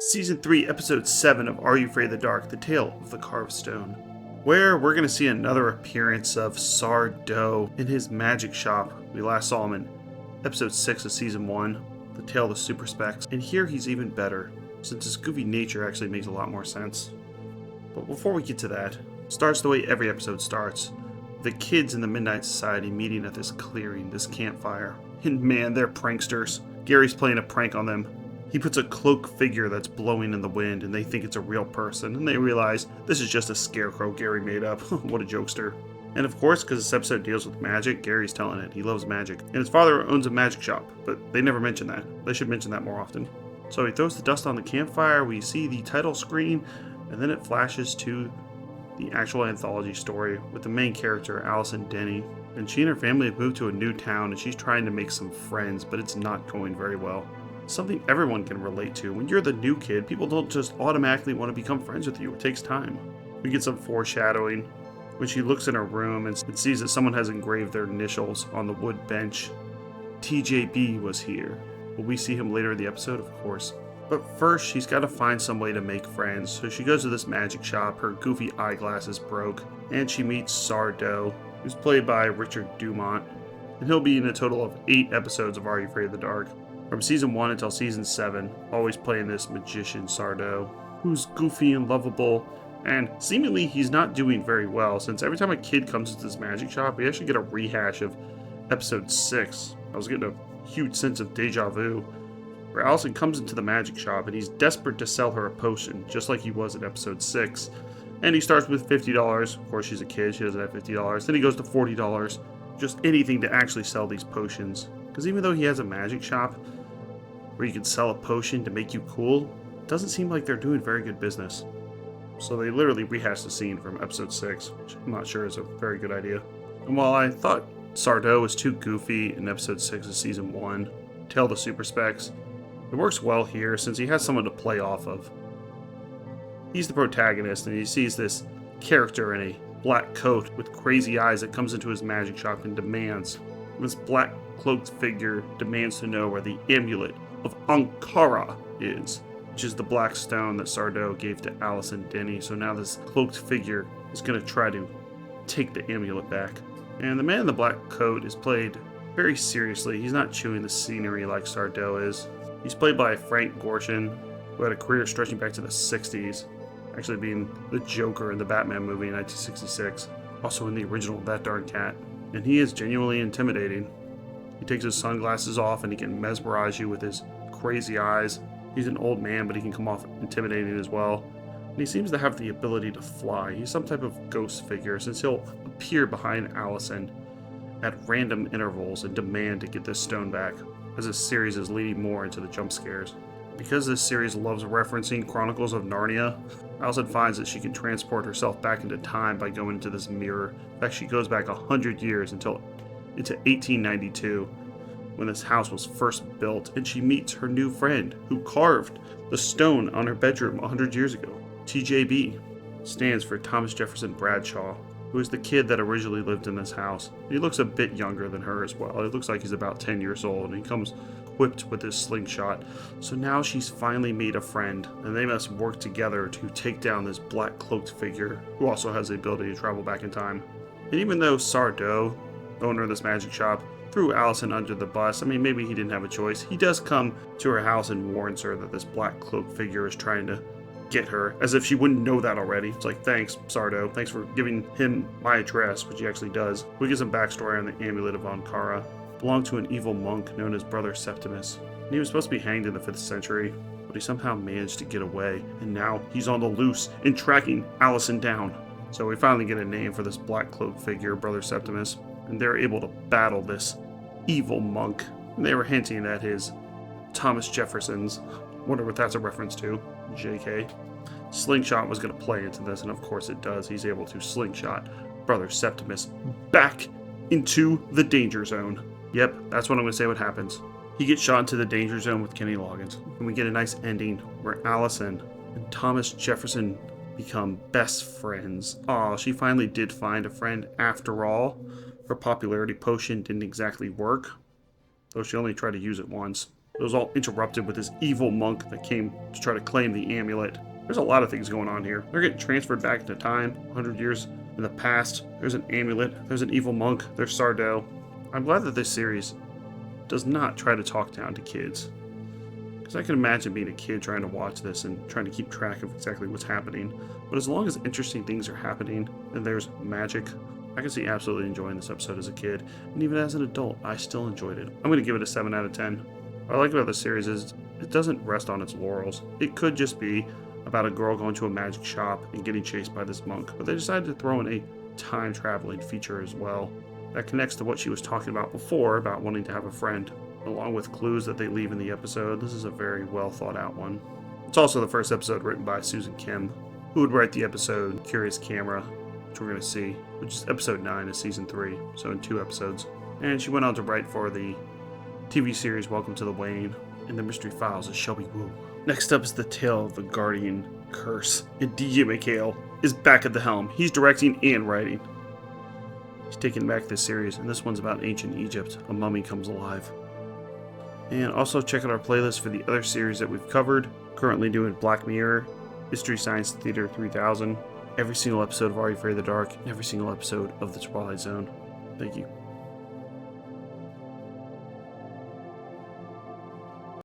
Season 3, Episode 7 of Are You Afraid of the Dark? The Tale of the Carved Stone, where we're going to see another appearance of Sardo in his magic shop. We last saw him in Episode 6 of Season 1, The Tale of the Super Specs, and here he's even better, since his goofy nature actually makes a lot more sense. But before we get to that, it starts the way every episode starts. The kids in the Midnight Society meeting at this clearing, this campfire. And man, they're pranksters. Gary's playing a prank on them. He puts a cloak figure that's blowing in the wind, and they think it's a real person, and they realize this is just a scarecrow Gary made up. What a jokester. And of course, because this episode deals with magic, Gary's telling it. He loves magic. And his father owns a magic shop, but they never mention that. They should mention that more often. So he throws the dust on the campfire, we see the title screen, and then it flashes to the actual anthology story with the main character, Allison Denny. And she and her family have moved to a new town, and she's trying to make some friends, but it's not going very well. Something everyone can relate to. When you're the new kid, people don't just automatically want to become friends with you. It takes time. We get some foreshadowing when she looks in her room and sees that someone has engraved their initials on the wood bench. TJB was here. Will we see him later in the episode? Of course. But first, she's got to find some way to make friends. So she goes to this magic shop. Her goofy eyeglasses broke. And she meets Sardo, who's played by Richard Dumont. And he'll be in a total of 8 episodes of Are You Afraid of the Dark? From Season 1 until Season 7, always playing this magician Sardo, who's goofy and lovable, and seemingly he's not doing very well, since every time a kid comes into this magic shop, we actually get a rehash of Episode 6. I was getting a huge sense of deja vu, where Allison comes into the magic shop, and he's desperate to sell her a potion, just like he was in Episode 6. And he starts with $50, of course she's a kid, she doesn't have $50, then he goes to $40, just anything to actually sell these potions. Because even though he has a magic shop, where you can sell a potion to make you cool, doesn't seem like they're doing very good business. So they literally rehashed the scene from Episode 6, which I'm not sure is a very good idea. And while I thought Sardo was too goofy in Episode 6 of Season 1, Tale of the Super Specs, it works well here since he has someone to play off of. He's the protagonist, and he sees this character in a black coat with crazy eyes that comes into his magic shop and demands. This black cloaked figure demands to know where the amulet of Ankara is, which is the black stone that Sardo gave to Allison Denny. So now this cloaked figure is going to try to take the amulet back. And the man in the black coat is played very seriously. He's not chewing the scenery like Sardo is. He's played by Frank Gorshin, who had a career stretching back to the 60s, actually being the Joker in the Batman movie in 1966, also in the original That Darn Cat. And he is genuinely intimidating. He takes his sunglasses off and he can mesmerize you with his crazy eyes. He's an old man, but he can come off intimidating as well. And he seems to have the ability to fly. He's some type of ghost figure, since he'll appear behind Allison at random intervals and demand to get this stone back, as this series is leading more into the jump scares. Because this series loves referencing Chronicles of Narnia, Allison finds that she can transport herself back into time by going into this mirror. In fact, she goes back 100 years into 1892, when this house was first built, and she meets her new friend who carved the stone on her bedroom 100 years ago. TJB stands for Thomas Jefferson Bradshaw, who is the kid that originally lived in this house. He looks a bit younger than her as well. It looks like he's about 10 years old, and he comes equipped with his slingshot. So now she's finally made a friend, and they must work together to take down this black cloaked figure, who also has the ability to travel back in time. And even though Sardo, owner of this magic shop, threw Allison under the bus, I mean, maybe he didn't have a choice, he does come to her house and warns her that this black cloak figure is trying to get her, as if she wouldn't know that already. It's like, thanks, Sardo, thanks for giving him my address, which he actually does. We get some backstory on the amulet of Ankara. It belonged to an evil monk known as Brother Septimus, and he was supposed to be hanged in the 5th century, but he somehow managed to get away, and now he's on the loose and tracking Allison down. So we finally get a name for this black cloak figure, Brother Septimus, and they're able to battle this evil monk. And they were hinting at his Thomas Jefferson's, wonder what that's a reference to, JK. Slingshot was going to play into this, and of course it does. He's able to slingshot Brother Septimus back into the danger zone. Yep, that's what I'm going to say what happens. He gets shot into the danger zone with Kenny Loggins, and we get a nice ending where Allison and Thomas Jefferson become best friends. Aw, she finally did find a friend after all. Her popularity potion didn't exactly work, though she only tried to use it once. It was all interrupted with this evil monk that came to try to claim the amulet. There's a lot of things going on here. They're getting transferred back into time, 100 years in the past. There's an amulet, there's an evil monk, there's Sardo. I'm glad that this series does not try to talk down to kids. Because I can imagine being a kid trying to watch this and trying to keep track of exactly what's happening. But as long as interesting things are happening and there's magic, I can see absolutely enjoying this episode as a kid. And even as an adult, I still enjoyed it. I'm going to give it a 7 out of 10. What I like about this series is it doesn't rest on its laurels. It could just be about a girl going to a magic shop and getting chased by this monk. But they decided to throw in a time-traveling feature as well. That connects to what she was talking about before, about wanting to have a friend. Along with clues that they leave in the episode, this is a very well thought out one. It's also the first episode written by Susan Kim, who would write the episode Curious Camera, which we're going to see, which is episode 9 of season 3, so in 2 episodes. And she went on to write for the TV series Welcome to the Wayne and the Mystery Files of Shelby Woo. Next up is the tale of the Guardian Curse, and DJ McHale is back at the helm. He's directing and writing. He's taking back this series, and this one's about ancient Egypt. A mummy comes alive. And also check out our playlist for the other series that we've covered. Currently doing Black Mirror, Mystery Science Theater 3000, every single episode of Are You Afraid of the Dark, and every single episode of The Twilight Zone. Thank you.